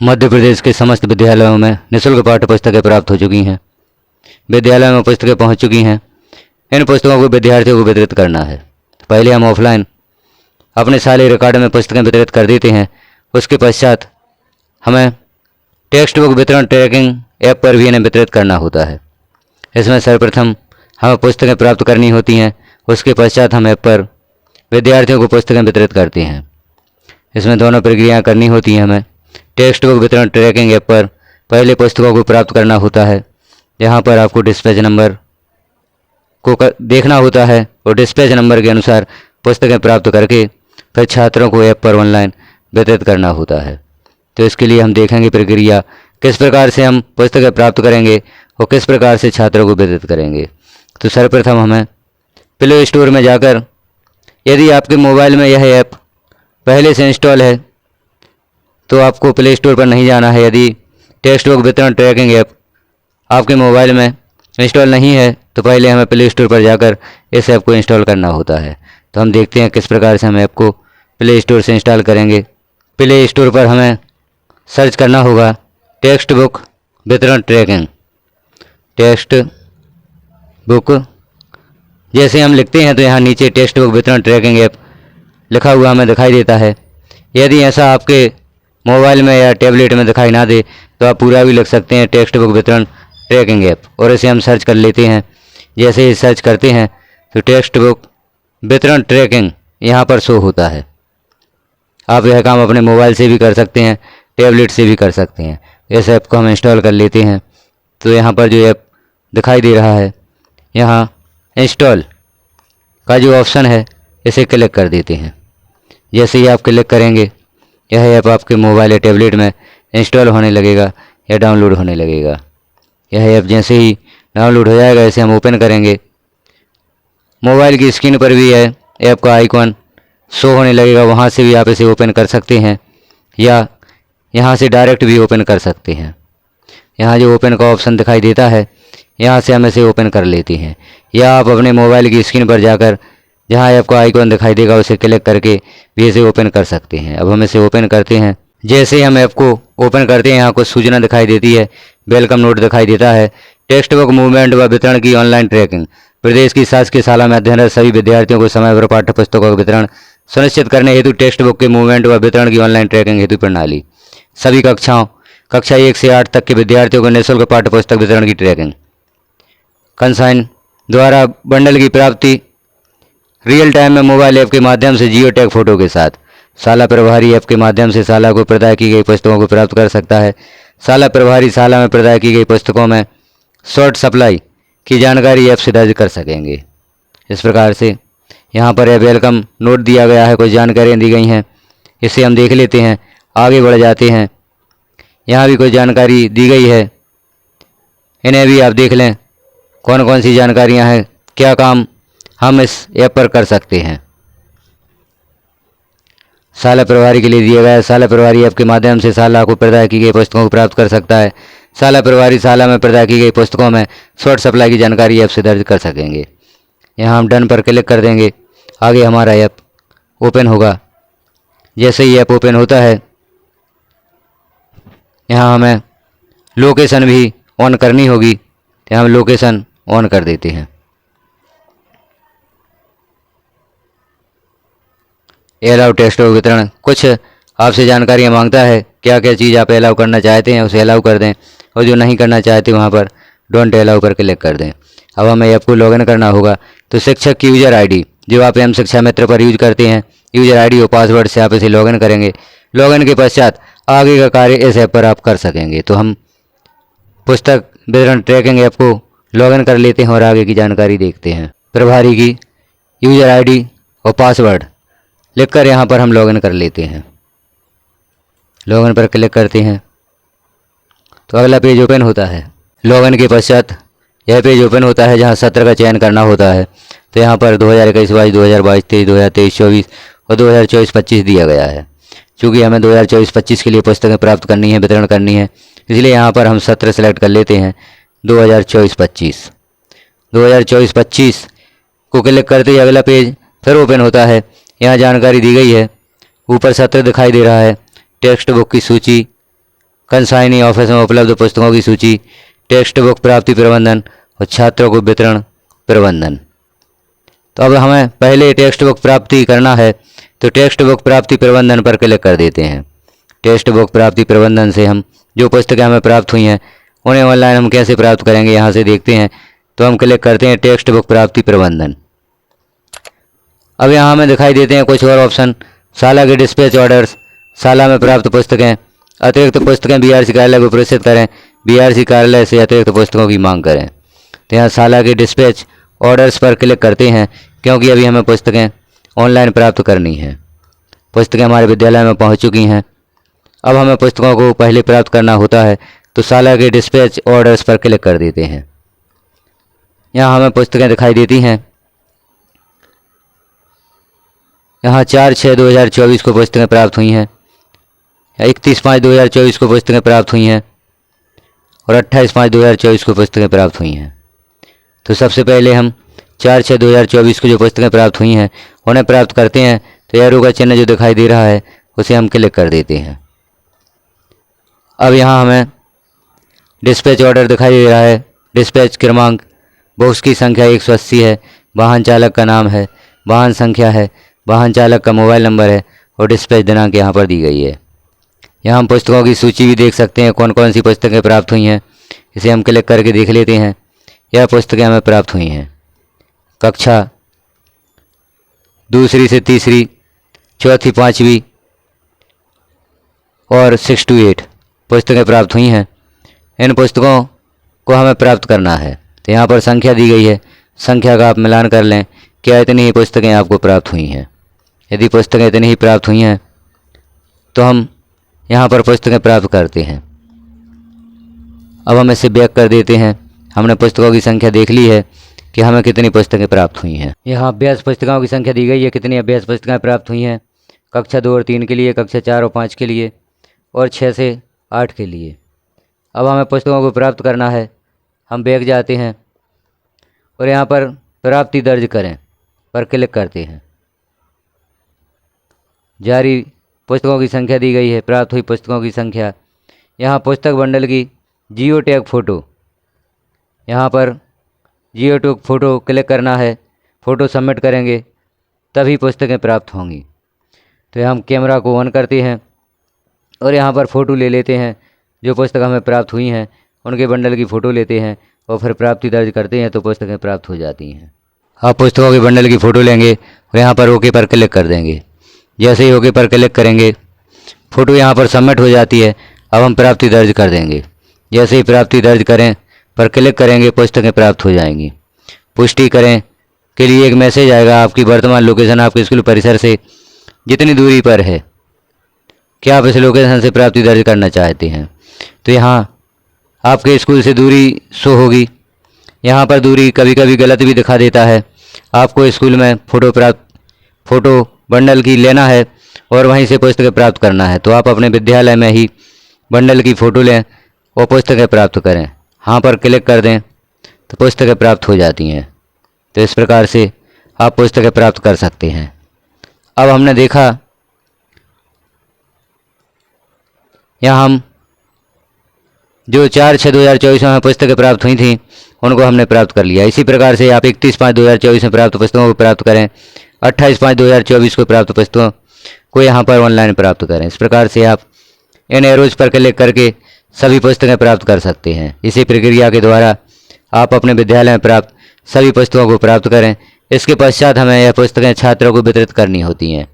मध्य प्रदेश के समस्त विद्यालयों में निःशुल्क पाठ्य पुस्तकें प्राप्त हो चुकी हैं। विद्यालयों में पुस्तकें पहुंच चुकी हैं। इन पुस्तकों को विद्यार्थियों को वितरित करना है। पहले हम ऑफलाइन अपने शालेय रिकॉर्ड में पुस्तकें वितरित कर देते हैं। उसके पश्चात हमें टेक्स्ट बुक वितरण ट्रैकिंग ऐप पर भी इन्हें वितरित करना होता है। इसमें सर्वप्रथम हमें पुस्तकें प्राप्त करनी होती हैं। उसके पश्चात हम ऐप पर विद्यार्थियों को पुस्तकें वितरित करते हैं। इसमें दोनों प्रक्रियाएँ करनी होती हैं। हमें टेक्स्ट बुक वितरण ट्रैकिंग ऐप पर पहले पुस्तकों को प्राप्त करना होता है। यहाँ पर आपको डिस्पैच नंबर को देखना होता है और डिस्पैच नंबर के अनुसार पुस्तकें प्राप्त करके फिर छात्रों को ऐप पर ऑनलाइन वितरित करना होता है। तो इसके लिए हम देखेंगे प्रक्रिया किस प्रकार से हम पुस्तकें प्राप्त करेंगे और किस प्रकार से छात्रों को वितरित करेंगे। तो सर्वप्रथम हमें प्ले स्टोर में जाकर, यदि आपके मोबाइल में यह ऐप पहले से इंस्टॉल है तो आपको प्ले स्टोर पर नहीं जाना है। यदि टेक्स्ट बुक वितरण ट्रैकिंग ऐप आपके मोबाइल में इंस्टॉल नहीं है तो पहले हमें प्ले स्टोर पर जाकर इस ऐप को इंस्टॉल करना होता है। तो हम देखते हैं किस प्रकार से हम ऐप को प्ले स्टोर से इंस्टॉल करेंगे। प्ले स्टोर पर हमें सर्च करना होगा टेक्स्ट बुक वितरण ट्रैकिंग। टेक्स्ट बुक जैसे हम लिखते हैं तो यहाँ नीचे टेक्स्ट बुक वितरण ट्रैकिंग ऐप लिखा हुआ हमें दिखाई देता है। यदि ऐसा आपके मोबाइल में या टैबलेट में दिखाई ना दे तो आप पूरा भी लिख सकते हैं टेक्स्ट बुक वितरण ट्रैकिंग ऐप, और इसे हम सर्च कर लेते हैं। जैसे ही सर्च करते हैं तो टेक्स्ट बुक वितरण ट्रैकिंग यहाँ पर शो होता है। आप यह काम अपने मोबाइल से भी कर सकते हैं, टैबलेट से भी कर सकते हैं। इस ऐप को हम इंस्टॉल कर लेते हैं। तो यहाँ पर जो ऐप दिखाई दे रहा है, यहाँ इंस्टॉल का जो ऑप्शन है इसे क्लिक कर देते हैं। जैसे ही आप क्लिक करेंगे यह ऐप आपके मोबाइल या टैबलेट में इंस्टॉल होने लगेगा या डाउनलोड होने लगेगा। यह ऐप जैसे ही डाउनलोड हो जाएगा इसे हम ओपन करेंगे। मोबाइल की स्क्रीन पर भी है ऐप का आइकॉन शो होने लगेगा, वहाँ से भी आप इसे ओपन कर सकते हैं या यहाँ से डायरेक्ट भी ओपन कर सकते हैं। यहाँ जो ओपन का ऑप्शन दिखाई देता है यहाँ से हम इसे ओपन कर लेते हैं, या आप अपने मोबाइल की स्क्रीन पर जाकर जहाँ ऐप का आइकॉन दिखाई देगा उसे क्लिक करके भी इसे ओपन कर सकते हैं। अब हम इसे ओपन करते हैं। जैसे ही हम ऐप को ओपन करते हैं यहाँ कुछ सूचना दिखाई देती है, वेलकम नोट दिखाई देता है। टेक्स्ट बुक मूवमेंट व वितरण की ऑनलाइन ट्रैकिंग। प्रदेश की शासकीय शाला में अध्ययनरत सभी विद्यार्थियों को समय पर पाठ्य पुस्तकों का वितरण सुनिश्चित करने हेतु टेक्स्ट बुक के मूवमेंट व वितरण की ऑनलाइन ट्रैकिंग हेतु प्रणाली। सभी कक्षा 1 से 8 तक के विद्यार्थियों को निःशुल्क पाठ्य पुस्तक वितरण की ट्रैकिंग। कंसाइन द्वारा बंडल की प्राप्ति रियल टाइम में मोबाइल ऐप के माध्यम से जियो टैग फोटो के साथ। शाला प्रभारी ऐप के माध्यम से शाला को प्रदाय की गई पुस्तकों को प्राप्त कर सकता है। शाला प्रभारी शाला में प्रदाय की गई पुस्तकों में शॉर्ट सप्लाई की जानकारी ऐप से दर्ज कर सकेंगे। इस प्रकार से यहाँ पर वेलकम नोट दिया गया है, कुछ जानकारियाँ दी गई हैं, इसे हम देख लेते हैं। आगे बढ़ जाते हैं। यहाँ भी कुछ जानकारी दी गई है, इन्हें भी आप देख लें कौन कौन सी जानकारियाँ हैं, क्या काम हम इस ऐप पर कर सकते हैं। शाला प्रभारी के लिए दिया गया है, शाला प्रभारी ऐप के माध्यम से शाला को प्रदाय की गई पुस्तकों को प्राप्त कर सकता है। शाला प्रभारी शाला में प्रदाय की गई पुस्तकों में शॉर्ट सप्लाई की जानकारी ऐप से दर्ज कर सकेंगे। यहाँ हम डन पर क्लिक कर देंगे। आगे हमारा ऐप ओपन होगा। जैसे ही ऐप ओपन होता है यहाँ हमें लोकेशन भी ऑन करनी होगी, तो हम लोकेशन ऑन कर देते हैं। अलाउ टेक्स्ट बुक वितरण कुछ आपसे जानकारियाँ मांगता है, क्या क्या चीज़ आप अलाउ करना चाहते हैं उसे अलाउ कर दें, और जो नहीं करना चाहते वहाँ पर डोंट अलाउ पर क्लिक कर दें। अब हमें ऐप को लॉगिन करना होगा। तो शिक्षक की यूज़र आईडी जो आप एम शिक्षा मित्र पर यूज करते हैं, यूज़र आईडी और पासवर्ड से आप इसे लॉगिन करेंगे। लॉगिन के पश्चात आगे का कार्य इस ऐप पर आप कर सकेंगे। तो हम पुस्तक वितरण ट्रैकिंग ऐप को लॉगिन कर लेते हैं और आगे की जानकारी देखते हैं। प्रभारी की यूज़र आईडी और पासवर्ड लिखकर यहाँ पर हम लॉगिन कर लेते हैं। लॉगिन पर क्लिक करते हैं तो अगला पेज ओपन होता है। लॉगिन के पश्चात यह पेज ओपन होता है जहाँ सत्र का चयन करना होता है। तो यहाँ पर 2021-22, 2022-23, 2023-24 और 2024-25 दिया गया है। चूँकि हमें 2024-25 के लिए पुस्तकें प्राप्त करनी है, वितरण करनी है, इसलिए यहाँ पर हम सत्र सेलेक्ट कर लेते हैं 2024-25। 2024-25 को क्लिक करते ही अगला पेज फिर ओपन होता है। यहाँ जानकारी दी गई है, ऊपर सत्र दिखाई दे रहा है, टेक्स्ट बुक की सूची कंसाइनी ऑफिस में उपलब्ध पुस्तकों की सूची, टेक्स्ट बुक प्राप्ति प्रबंधन और छात्रों को वितरण प्रबंधन। तो अब हमें पहले टेक्स्ट बुक प्राप्ति करना है, तो टेक्स्ट बुक प्राप्ति प्रबंधन पर क्लिक कर देते हैं। टेक्स्ट बुक प्राप्ति प्रबंधन से हम जो पुस्तकें हमें प्राप्त हुई हैं उन्हें ऑनलाइन हम कैसे प्राप्त करेंगे यहाँ से देखते हैं। तो हम क्लिक करते हैं टेक्स्ट बुक प्राप्ति प्रबंधन। अब यहाँ हमें दिखाई देते हैं कुछ और ऑप्शन, शाला के डिस्पैच ऑर्डर्स, शाला में प्राप्त पुस्तकें, अतिरिक्त पुस्तकें बीआरसी कार्यालय को प्रेषित करें, बीआरसी कार्यालय से अतिरिक्त पुस्तकों की मांग करें। तो यहाँ शाला के डिस्पैच ऑर्डर्स पर क्लिक करते हैं, क्योंकि अभी हमें पुस्तकें ऑनलाइन प्राप्त करनी हैं। पुस्तकें हमारे विद्यालय में पहुँच चुकी हैं। अब हमें पुस्तकों को पहले प्राप्त करना होता है, तो शाला के डिस्पैच ऑर्डर्स पर क्लिक कर देते हैं। यहाँ हमें पुस्तकें दिखाई देती हैं। यहाँ 4/6/2024 को पुस्तकें प्राप्त हुई हैं, 31/5/2024 को पुस्तकें प्राप्त हुई हैं और 28/5/2024 को पुस्तकें प्राप्त हुई हैं। तो सबसे पहले हम 4/6/2024 को जो पुस्तकें प्राप्त हुई हैं उन्हें प्राप्त करते हैं। तो एरो का चिन्ह जो दिखाई दे रहा है उसे हम क्लिक कर देते हैं। अब यहाँ हमें डिस्पैच ऑर्डर दिखाई दे रहा है, डिस्पैच क्रमांक, बॉक्स की संख्या 180 है, वाहन चालक का नाम है, वाहन संख्या है, वाहन चालक का मोबाइल नंबर है और डिस्पैच दिनांक यहाँ पर दी गई है। यहाँ हम पुस्तकों की सूची भी देख सकते हैं, कौन कौन सी पुस्तकें प्राप्त हुई हैं। इसे हम क्लिक करके देख लेते हैं। यह पुस्तकें हमें प्राप्त हुई हैं। कक्षा 2 से 3, 4, 5 और 6 to 8 पुस्तकें प्राप्त हुई हैं। इन पुस्तकों को हमें प्राप्त करना है। तो यहाँ पर संख्या दी गई है, संख्या का आप मिलान कर लें, क्या इतनी ही पुस्तकें आपको प्राप्त हुई हैं। यदि पुस्तकें इतनी ही प्राप्त हुई हैं तो हम यहाँ पर पुस्तकें प्राप्त करते हैं। अब हम इसे बैक कर देते हैं। हमने पुस्तकों की संख्या देख ली है कि हमें कितनी पुस्तकें प्राप्त हुई हैं। यहाँ अभ्यास पुस्तकों की संख्या दी गई है, कितनी अभ्यास पुस्तकें प्राप्त हुई हैं। कक्षा 2 और 3 के लिए, कक्षा 4 और 5 के लिए और 6 से 8 के लिए। अब हमें पुस्तकों को प्राप्त करना है। हम बैक जाते हैं और यहाँ पर प्राप्ति दर्ज करें पर क्लिक करते हैं। जारी पुस्तकों की संख्या दी गई है, प्राप्त हुई पुस्तकों की संख्या। यहाँ पुस्तक बंडल की जियो टैग फ़ोटो, यहाँ पर जियो टैग फ़ोटो क्लिक करना है। फ़ोटो सबमिट करेंगे तभी पुस्तकें प्राप्त होंगी। तो हम कैमरा को ऑन करते हैं और यहाँ पर फ़ोटो ले लेते हैं। जो पुस्तक हमें प्राप्त हुई हैं उनके बंडल की फ़ोटो लेते हैं और फिर प्राप्ति दर्ज करते हैं, तो पुस्तकें प्राप्त हो जाती हैं। आप पुस्तकों के बंडल की फ़ोटो लेंगे और यहाँ पर ओके पर क्लिक कर देंगे। जैसे ही ओके पर क्लिक करेंगे फ़ोटो यहाँ पर सबमिट हो जाती है। अब हम प्राप्ति दर्ज कर देंगे। जैसे ही प्राप्ति दर्ज करें पर क्लिक करेंगे, पुस्तकें प्राप्त हो जाएंगी। पुष्टि करें के लिए एक मैसेज आएगा, आपकी वर्तमान लोकेशन आपके स्कूल परिसर से जितनी दूरी पर है, क्या आप इस लोकेशन से प्राप्ति दर्ज करना चाहते हैं। तो यहाँ आपके स्कूल से दूरी शो होगी। यहाँ पर दूरी कभी कभी गलत भी दिखा देता है। आपको स्कूल में फ़ोटो बंडल की लेना है और वहीं से पुस्तकें प्राप्त करना है। तो आप अपने विद्यालय में ही बंडल की फ़ोटो लें और पुस्तकें प्राप्त करें। हाँ पर क्लिक कर दें तो पुस्तकें प्राप्त हो जाती हैं। तो इस प्रकार से आप पुस्तकें प्राप्त कर सकते हैं। अब हमने देखा यहाँ हम जो 4/6/2024 में पुस्तकें प्राप्त हुई थी उनको हमने प्राप्त कर लिया। इसी प्रकार से आप 31/5/2024 में प्राप्त पुस्तकों को प्राप्त करें, 28/5/2024 को प्राप्त पुस्तकों को यहाँ पर ऑनलाइन प्राप्त करें। इस प्रकार से आप इन एरोज पर क्लिक करके सभी पुस्तकें प्राप्त कर सकते हैं। इसी प्रक्रिया के द्वारा आप अपने विद्यालय में प्राप्त सभी पुस्तकों को प्राप्त करें। इसके पश्चात हमें यह पुस्तकें छात्रों को वितरित करनी होती हैं।